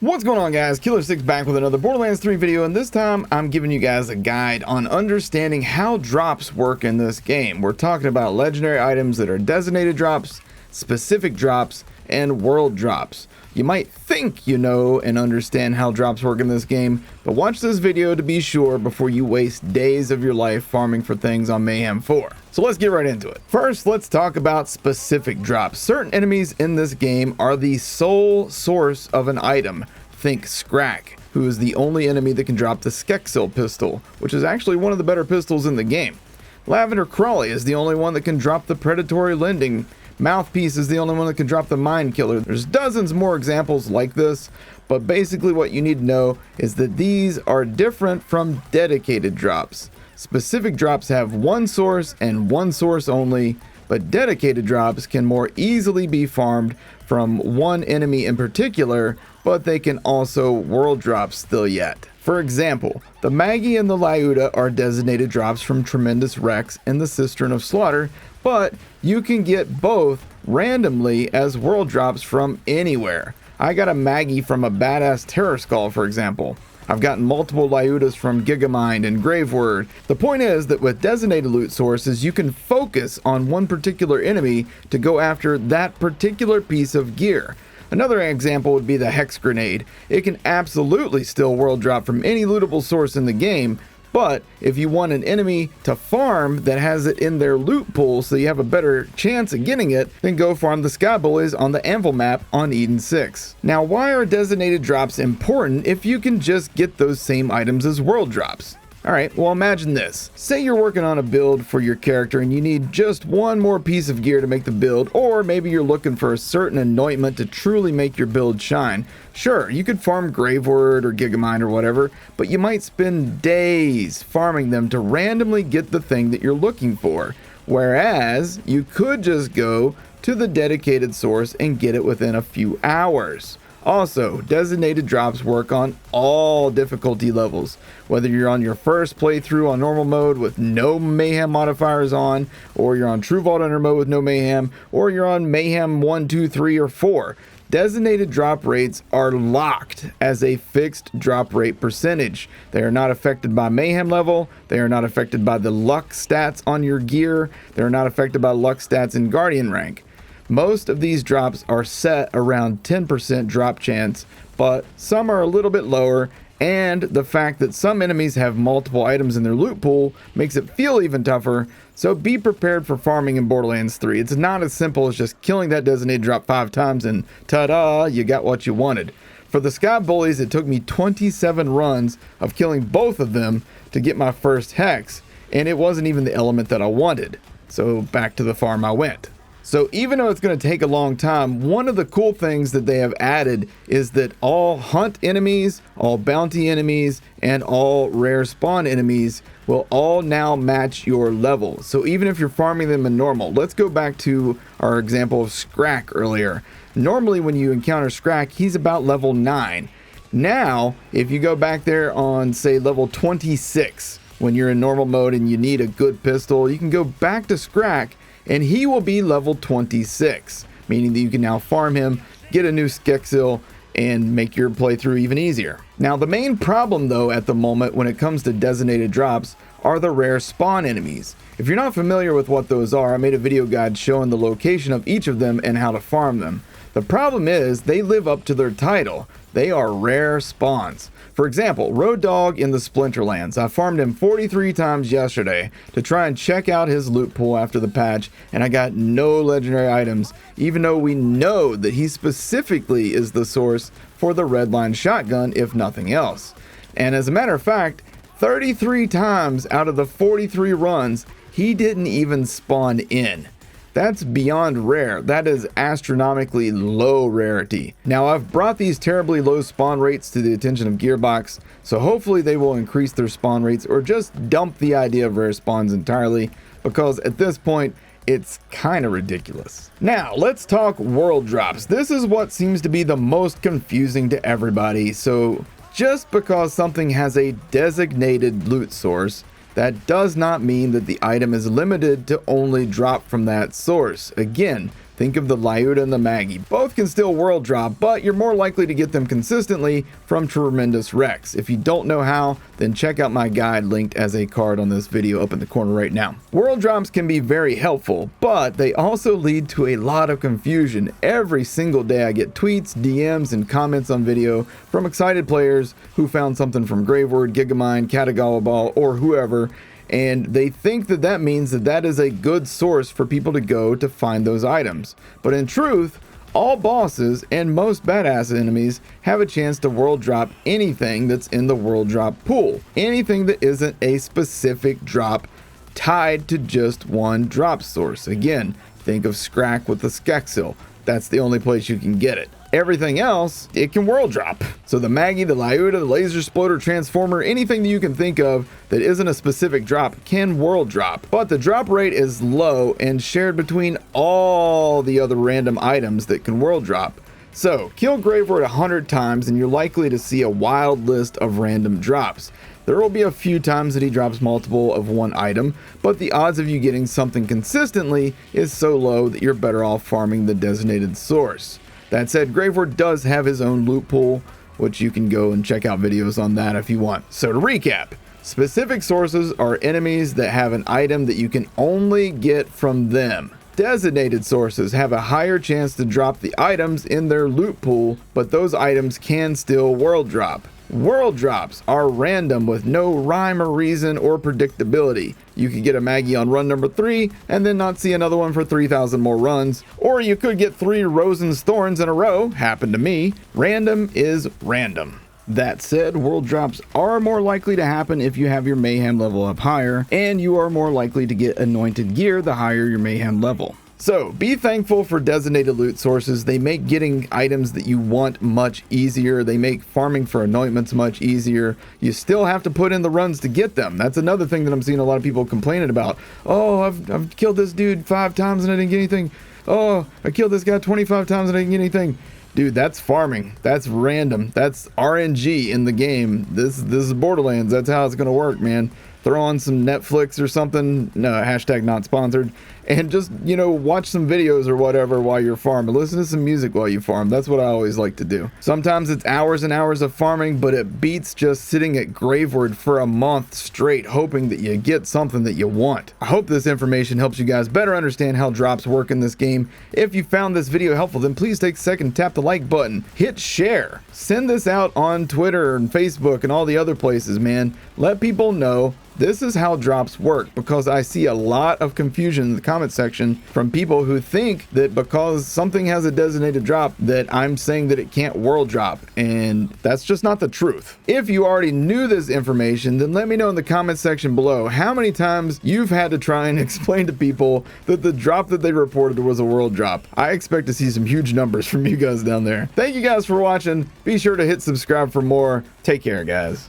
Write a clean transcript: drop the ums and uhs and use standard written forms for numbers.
What's going on, guys? Killer6 back with another Borderlands 3 video, and this time I'm giving you guys a guide on understanding how drops work in this game. We're talking about legendary items that are designated drops, specific drops, and world drops. You might think you know and understand how drops work in this game, but watch this video to be sure before you waste days of your life farming for things on Mayhem 4. So let's get right into it. First, let's talk about specific drops. Certain enemies in this game are the sole source of an item. Think Scrack, who is the only enemy that can drop the Skeksil pistol, which is actually one of the better pistols in the game. Lavender Crawley is the only one that can drop the Predatory Lending. Mouthpiece is the only one that can drop the Mind Killer. There's dozens more examples like this, but basically what you need to know is that these are different from dedicated drops. Specific drops have one source and one source only, but dedicated drops can more easily be farmed from one enemy in particular, but they can also world drop still yet. For example, the Maggie and the Lyuda are designated drops from Tremendous Rex and the Cistern of Slaughter, but you can get both randomly as world drops from anywhere. I got a Maggie from a badass Terror Skull, for example. I've gotten multiple Lyudas from Gigamind and Graveword. The point is that with designated loot sources, you can focus on one particular enemy to go after that particular piece of gear. Another example would be the Hex Grenade. It can absolutely still world drop from any lootable source in the game, but if you want an enemy to farm that has it in their loot pool so you have a better chance of getting it, then go farm the Sky Bullies on the Anvil map on Eden 6. Now, why are designated drops important if you can just get those same items as world drops? Alright, well imagine this. Say you're working on a build for your character and you need just one more piece of gear to make the build, or maybe you're looking for a certain anointment to truly make your build shine. Sure, you could farm Graveword or Gigamind or whatever, but you might spend days farming them to randomly get the thing that you're looking for. Whereas, you could just go to the dedicated source and get it within a few hours. Also, designated drops work on all difficulty levels, whether you're on your first playthrough on normal mode with no mayhem modifiers on, or you're on True Vault Hunter mode with no mayhem, or you're on mayhem 1, 2, 3, or 4. Designated drop rates are locked as a fixed drop rate percentage. They are not affected by mayhem level, they are not affected by the luck stats on your gear, they are not affected by luck stats in Guardian rank. Most of these drops are set around 10% drop chance, but some are a little bit lower, and the fact that some enemies have multiple items in their loot pool makes it feel even tougher, so be prepared for farming in Borderlands 3. It's not as simple as just killing that designated drop 5 times and ta-da, you got what you wanted. For the Sky Bullies, it took me 27 runs of killing both of them to get my first Hex, and it wasn't even the element that I wanted. So back to the farm I went. So even though it's going to take a long time, one of the cool things that they have added is that all hunt enemies, all bounty enemies, and all rare spawn enemies will all now match your level. So even if you're farming them in normal, let's go back to our example of Scrack earlier. Normally when you encounter Scrack, he's about level 9. Now, if you go back there on, say, level 26, when you're in normal mode and you need a good pistol, you can go back to Scrack and he will be level 26, meaning that you can now farm him, get a new Skeksil, and make your playthrough even easier. Now, the main problem though at the moment when it comes to designated drops are the rare spawn enemies. If you're not familiar with what those are, I made a video guide showing the location of each of them and how to farm them. The problem is they live up to their title. They are rare spawns. For example, Road Dog in the Splinterlands. I farmed him 43 times yesterday to try and check out his loot pool after the patch, and I got no legendary items, even though we know that he specifically is the source for the Redline shotgun, if nothing else. And as a matter of fact, 33 times out of the 43 runs, he didn't even spawn in. That's beyond rare. That is astronomically low rarity. Now, I've brought these terribly low spawn rates to the attention of Gearbox, so hopefully they will increase their spawn rates or just dump the idea of rare spawns entirely, because at this point, it's kind of ridiculous. Now, let's talk world drops. This is what seems to be the most confusing to everybody. So, just because something has a designated loot source, that does not mean that the item is limited to only drop from that source. Again, Think of the Lyuda and the Maggie. Both can still world drop, but you're more likely to get them consistently from Tremendous Rex. If you don't know how, then check out my guide linked as a card on this video up in the corner right now. World drops can be very helpful, but they also lead to a lot of confusion. Every single day I get tweets, DMs, and comments on video from excited players who found something from Graveward, Gigamine, Katagawa Ball, or whoever, and they think that that means that that is a good source for people to go to find those items. But in truth, all bosses and most badass enemies have a chance to world drop anything that's in the world drop pool. Anything that isn't a specific drop tied to just one drop source. Again, think of Scrack with the Skexil. That's the only place you can get it. Everything else, it can world drop. So the Maggie, the Lyuda, the Laser Sploder, Transformer, anything that you can think of that isn't a specific drop can world drop. But the drop rate is low and shared between all the other random items that can world drop. So kill Graveward 100 times and you're likely to see a wild list of random drops. There will be a few times that he drops multiple of one item, but the odds of you getting something consistently is so low that you're better off farming the designated source. That said, Graveward does have his own loot pool, which you can go and check out videos on that if you want. So to recap, specific sources are enemies that have an item that you can only get from them. Designated sources have a higher chance to drop the items in their loot pool, but those items can still world drop. World drops are random with no rhyme or reason or predictability. You could get a Maggie on run number 3 and then not see another one for 3,000 more runs, or you could get 3 Rosen's Thorns in a row. Happened to me. Random is random. That said, world drops are more likely to happen if you have your mayhem level up higher, and you are more likely to get anointed gear the higher your mayhem level. So be thankful for designated loot sources. They make getting items that you want much easier. They make farming for anointments much easier. You still have to put in the runs to get them. That's another thing that I'm seeing a lot of people complaining about. Oh, I've killed this dude 5 times and I didn't get anything. Oh, I killed this guy 25 times and I didn't get anything. Dude, that's farming. That's random. That's RNG in the game. This is Borderlands. That's how it's gonna work, man. Throw on some Netflix or something. No, hashtag not sponsored. And just, you know, watch some videos or whatever while you're farming. Listen to some music while you farm. That's what I always like to do. Sometimes it's hours and hours of farming, but it beats just sitting at Graveward for a month straight, hoping that you get something that you want. I hope this information helps you guys better understand how drops work in this game. If you found this video helpful, then please take a second, tap the like button, hit share, send this out on Twitter and Facebook and all the other places, man. Let people know this is how drops work, because I see a lot of confusion in the comment section from people who think that because something has a designated drop that I'm saying that it can't world drop, and that's just not the truth. If you already knew this information, then let me know in the comment section below how many times you've had to try and explain to people that the drop that they reported was a world drop. I expect to see some huge numbers from you guys down there. Thank you guys for watching. Be sure to hit subscribe for more. Take care, guys.